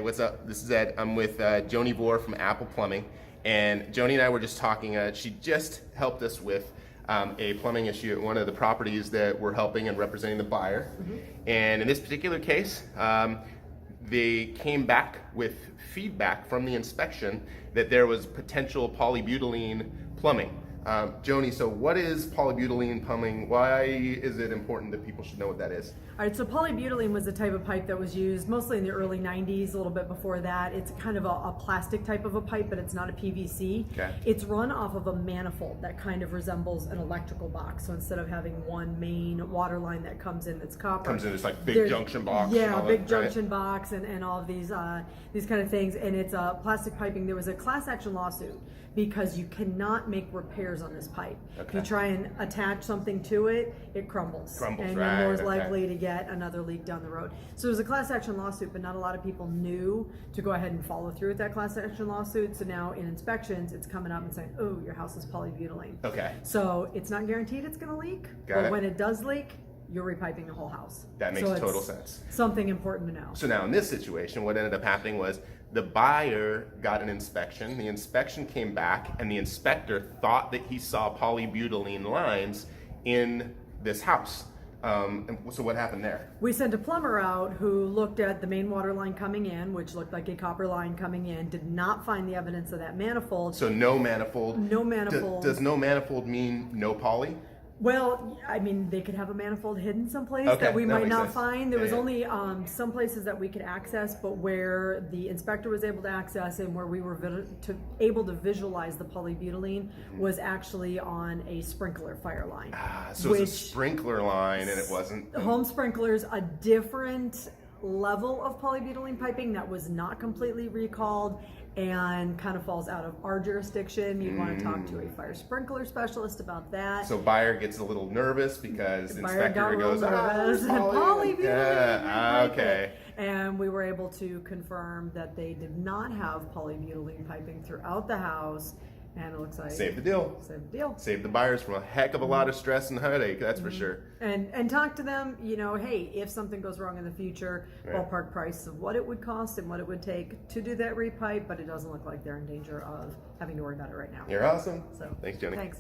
what's up? This is Ed. I'm with Joni Vore from Apple Plumbing, and Joni and I were just talking. She just helped us with a plumbing issue at one of the properties that we're helping and representing the buyer. And in this particular case, they came back with feedback from the inspection that there was potential polybutylene plumbing. Joni, so what is polybutylene plumbing? Why is it important that people should know what that is? All right, so polybutylene was a type of pipe that was used mostly in the early 90s, a little bit before that. It's kind of a plastic type of a pipe, but it's not a PVC. Okay. It's run off of a manifold that kind of resembles an electrical box. So instead of having one main water line that comes in that's copper. Comes in this like big junction box. Yeah, big junction box and all of these kind of things. And it's plastic piping. There was a class action lawsuit because you cannot make repairs on this pipe. If you try and attach something to it, it crumbles. And you're more likely to get another leak down the road. So it was a class action lawsuit, but not a lot of people knew to go ahead and follow through with that class action lawsuit. So now in inspections, it's coming up and saying, oh, your house is polybutylene. Okay. So it's not guaranteed it's gonna leak, but when it does leak, you're repiping the whole house. That makes total sense. Something important to know. So now in this situation, what ended up happening was the buyer got an inspection. The inspection came back, and the inspector thought that he saw polybutylene lines in this house. And so what happened there? We sent a plumber out who looked at the main water line coming in, which looked like a copper line coming in, did not find the evidence of that manifold. So no manifold. No manifold. Does no manifold mean no poly? Well, I mean, they could have a manifold hidden someplace that we might not find. There was only some places that we could access, but where the inspector was able to access and where we were able to visualize the polybutylene was actually on a sprinkler fire line. So it's a sprinkler line, and it wasn't. Home sprinklers, a different level of polybutylene piping that was not completely recalled and kind of falls out of our jurisdiction. You'd want to talk to a fire sprinkler specialist about that. So buyer gets a little nervous because the inspector goes, polybutylene. Yeah, okay. And we were able to confirm that they did not have polybutylene piping throughout the house. And it looks like save the deal. Save the deal. Save the buyers from a heck of a lot of stress and headache, that's for sure. And talk to them, you know, hey, if something goes wrong in the future, ballpark price of what it would cost and what it would take to do that repipe, but it doesn't look like they're in danger of having to worry about it right now. You're awesome. So thanks, Joni. Thanks.